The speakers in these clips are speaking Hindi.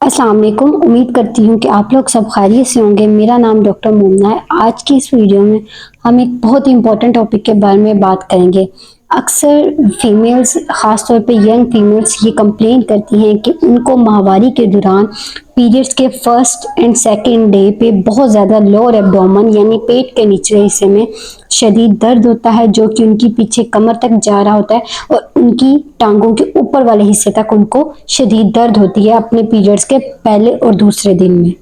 अस्सलाम वालेकुम। उम्मीद करती हूँ कि आप लोग सब खैरियत से होंगे। मेरा नाम डॉक्टर मोमना है। आज की इस वीडियो में हम एक बहुत ही इम्पोर्टेंट टॉपिक के बारे में बात करेंगे। अक्सर फीमेल्स, ख़ास तौर पे यंग फीमेल्स ये कंप्लेन करती हैं कि उनको माहवारी के दौरान पीरियड्स के फर्स्ट एंड सेकेंड डे पे बहुत ज़्यादा लोअर एब्डोमेन यानी पेट के निचले हिस्से में शदीद दर्द होता है, जो कि उनकी पीछे कमर तक जा रहा होता है और उनकी टांगों के ऊपर वाले हिस्से तक उनको शदीद दर्द होती है अपने पीरियड्स के पहले और दूसरे दिन में।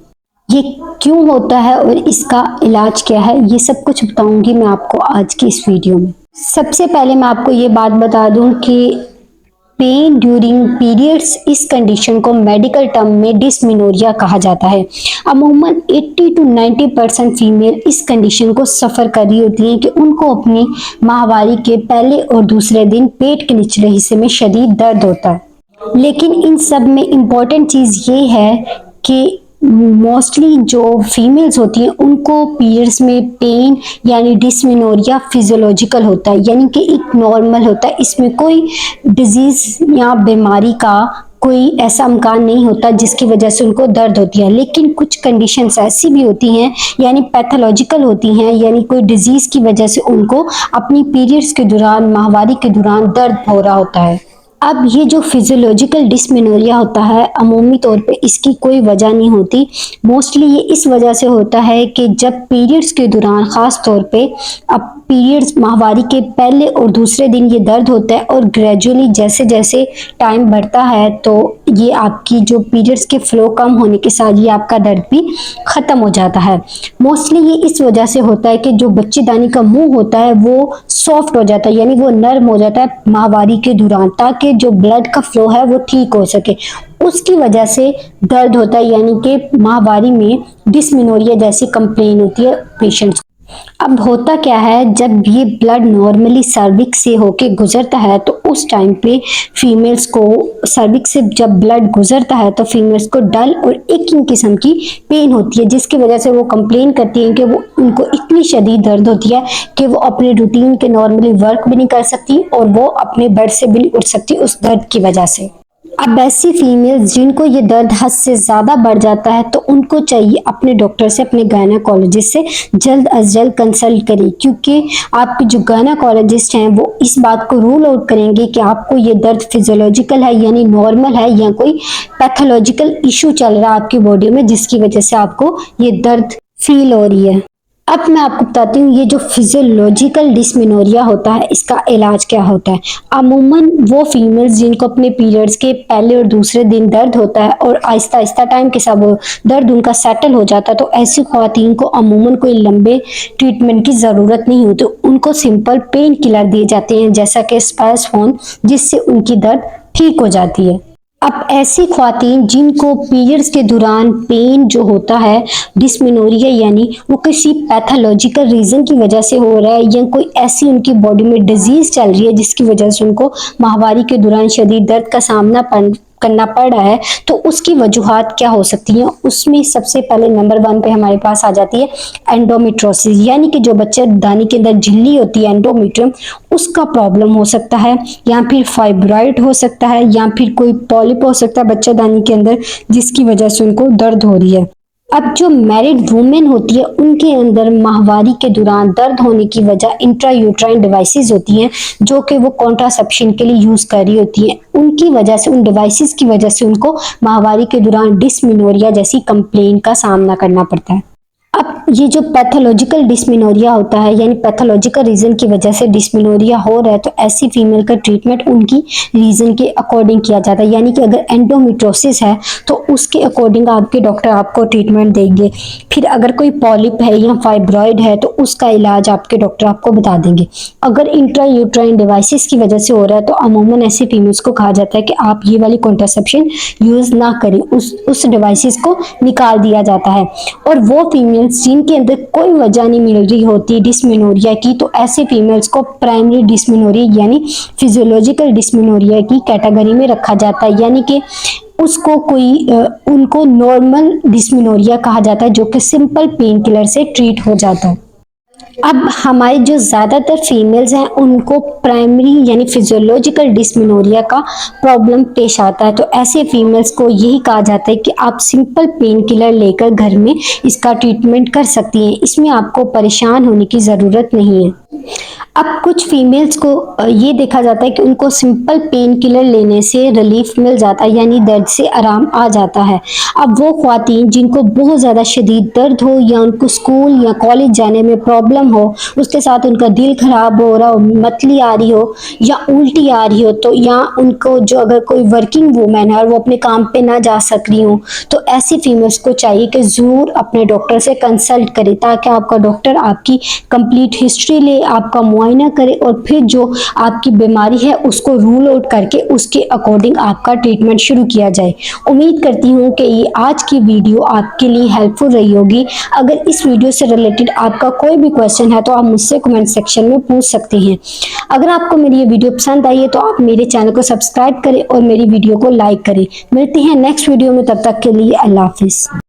ये क्यों होता है और इसका इलाज क्या है, ये सब कुछ बताऊंगी मैं आपको आज की इस वीडियो में। सबसे पहले मैं आपको ये बात बता दूं कि पेन ड्यूरिंग पीरियड्स, इस कंडीशन को मेडिकल टर्म में डिस्मेनोरिया कहा जाता है। अमूमन 80 to 90% फीमेल इस कंडीशन को सफ़र कर रही होती हैं कि उनको अपनी माहवारी के पहले और दूसरे दिन पेट के निचले हिस्से में शदीद दर्द होता है। लेकिन इन सब में इम्पॉर्टेंट चीज़ ये है कि मोस्टली जो फीमेल्स होती हैं उनको पीरियड्स में पेन यानी डिस्मेनोरिया फिजियोलॉजिकल होता है, यानी कि एक नॉर्मल होता है। इसमें कोई डिजीज या बीमारी का कोई ऐसा इम्कान नहीं होता जिसकी वजह से उनको दर्द होती है। लेकिन कुछ कंडीशंस ऐसी भी होती हैं यानी पैथोलॉजिकल होती हैं, यानी कोई डिजीज की वजह से उनको अपनी पीरियड्स के दौरान, माहवारी के दौरान दर्द हो रहा होता है। अब ये जो फिजियोलॉजिकल डिस्मेनोरिया होता है, अमूमी तौर पे इसकी कोई वजह नहीं होती। मोस्टली ये इस वजह से होता है कि जब पीरियड्स के दौरान, ख़ास तौर पे अब पीरियड्स माहवारी के पहले और दूसरे दिन ये दर्द होता है और ग्रेजुअली जैसे जैसे टाइम बढ़ता है तो ये आपकी जो पीरियड्स के फ्लो कम होने के साथ ये आपका दर्द भी ख़त्म हो जाता है। मोस्टली ये इस वजह से होता है कि जो बच्चेदानी का मुंह होता है वो सॉफ्ट हो जाता है, यानी वो नर्म हो जाता है माहवारी के दौरान, ताकि जो ब्लड का फ्लो है वो ठीक हो सके। उसकी वजह से दर्द होता है, यानी कि माहवारी में डिस्मेनोरिया जैसी कंप्लेन होती है पेशेंट्स को। अब होता क्या है, जब ये ब्लड नॉर्मली सर्विक्स से होके गुजरता है तो उस टाइम पे फीमेल्स को, सर्विक्स से जब ब्लड गुजरता है तो फीमेल्स को डल और इचिंग किस्म की पेन होती है, जिसकी वजह से वो कंप्लेन करती हैं कि वो उनको इतनी शदीद दर्द होती है कि वो अपने रूटीन के नॉर्मली वर्क भी नहीं कर सकती और वो अपने बेड से भी नहीं उठ सकती उस दर्द की वजह से। अब ऐसी फीमेल्स जिनको ये दर्द हद से ज़्यादा बढ़ जाता है तो उनको चाहिए अपने डॉक्टर से, अपने गायनेकोलॉजिस्ट से जल्द अज जल्द कंसल्ट करें, क्योंकि आपके जो गायनेकोलॉजिस्ट हैं वो इस बात को रूल आउट करेंगे कि आपको ये दर्द फिजियोलॉजिकल है यानी नॉर्मल है या कोई पैथोलॉजिकल इशू चल रहा है आपकी बॉडी में जिसकी वजह से आपको ये दर्द फील हो रही है। अब मैं आपको बताती हूँ ये जो फिजियोलॉजिकल डिस्मेनोरिया होता है इसका इलाज क्या होता है। अमूमन वो फीमेल्स जिनको अपने पीरियड्स के पहले और दूसरे दिन दर्द होता है और आहिस्ता आहिस्ता टाइम के साथ वो दर्द उनका सेटल हो जाता है, तो ऐसी ख्वातीन को अमूमन कोई लंबे ट्रीटमेंट की ज़रूरत नहीं होती। उनको सिंपल पेन किलर दिए जाते हैं जैसा कि स्पासफोन, जिससे उनकी दर्द ठीक हो जाती है। अब ऐसी ख्वातीन जिनको पीरियड्स के दौरान पेन जो होता है डिस्मेनोरिया, यानी वो किसी पैथोलॉजिकल रीज़न की वजह से हो रहा है या कोई ऐसी उनकी बॉडी में डिजीज़ चल रही है जिसकी वजह से उनको माहवारी के दौरान शदीद दर्द का सामना करना पड़ रहा है, तो उसकी वजूहात क्या हो सकती हैं। उसमें सबसे पहले नंबर 1 पे हमारे पास आ जाती है एंडोमेट्रोसिस, यानी कि जो बच्चेदानी के अंदर झिल्ली होती है एंडोमेट्रियम, उसका प्रॉब्लम हो सकता है, या फिर फाइब्रॉइड हो सकता है, या फिर कोई पॉलिप हो सकता है बच्चेदानी के अंदर जिसकी वजह से उनको दर्द हो रही है। अब जो मैरिड वुमेन होती है उनके अंदर माहवारी के दौरान दर्द होने की वजह इंट्रायूट्राइन डिवाइसेस होती हैं जो कि वो कॉन्ट्रासेप्शन के लिए यूज कर रही होती हैं। उनकी वजह से, उन डिवाइसेस की वजह से उनको माहवारी के दौरान डिस्मेनोरिया जैसी कंप्लेन का सामना करना पड़ता है। अब ये जो पैथोलॉजिकल डिस्मेनोरिया होता है यानी पैथोलॉजिकल रीजन की वजह से डिस्मेनोरिया हो रहा है, तो ऐसी फीमेल का ट्रीटमेंट उनकी रीजन के अकॉर्डिंग किया जाता है। यानी कि अगर एंडोमेट्रोसिस है तो उसके अकॉर्डिंग आपके डॉक्टर आपको ट्रीटमेंट देंगे। फिर अगर कोई पॉलिप है या फाइब्रॉइड है तो उसका इलाज आपके डॉक्टर आपको बता देंगे। अगर इंट्रायूट्राइन डिवाइसेस की वजह से हो रहा है तो अमूमन ऐसी फीमेल्स को कहा जाता है कि आप ये वाली कॉन्ट्रासेप्शन यूज ना करें, उस डिवाइसेस को निकाल दिया जाता है। और वो फीमेल जिनके अंदर कोई वजह नहीं मिल रही होती डिस्मेनोरिया की, तो ऐसे फीमेल्स को प्राइमरी डिस्मेनोरिया यानी फिजियोलॉजिकल डिस्मेनोरिया की कैटेगरी में रखा जाता है। यानी कि उसको उनको नॉर्मल डिस्मेनोरिया कहा जाता है जो कि सिंपल पेन किलर से ट्रीट हो जाता है। अब हमारे जो ज़्यादातर फीमेल्स हैं उनको प्राइमरी यानी फिजियोलॉजिकल डिस्मेनोरिया का प्रॉब्लम पेश आता है। तो ऐसे फीमेल्स को यही कहा जाता है कि आप सिंपल पेन किलर लेकर घर में इसका ट्रीटमेंट कर सकती हैं, इसमें आपको परेशान होने की ज़रूरत नहीं है। अब कुछ फीमेल्स को ये देखा जाता है कि उनको सिंपल पेन किलर लेने से रिलीफ मिल जाता है, यानी दर्द से आराम आ जाता है। अब वो ख्वातीन जिनको बहुत ज़्यादा शदीद दर्द हो या उनको स्कूल या कॉलेज जाने में प्रॉब्लम हो, उसके साथ उनका दिल खराब हो रहा हो, मतली आ रही हो या उल्टी आ रही हो, तो या उनको जो अगर कोई वर्किंग वूमेन है और वो अपने काम पे ना जा सक रही हो, तो ऐसी फीमेल्स को चाहिए कि ज़रूर अपने डॉक्टर से कंसल्ट करें, ताकि आपका डॉक्टर आपकी कंप्लीट हिस्ट्री ले, आपका मुआयना करे और फिर जो आपकी बीमारी है उसको रूल आउट करके उसके अकॉर्डिंग आपका ट्रीटमेंट शुरू किया जाए। उम्मीद करती हूँ कि ये आज की वीडियो आपके लिए हेल्पफुल रही होगी। अगर इस वीडियो से रिलेटेड आपका कोई भी क्वेश्चन है तो आप मुझसे कमेंट सेक्शन में पूछ सकते हैं। अगर आपको मेरी ये वीडियो पसंद आई है तो आप मेरे चैनल को सब्सक्राइब करें और मेरी वीडियो को लाइक करें। मिलते हैं नेक्स्ट वीडियो में, तब तक के लिए अल्लाह हाफिज़।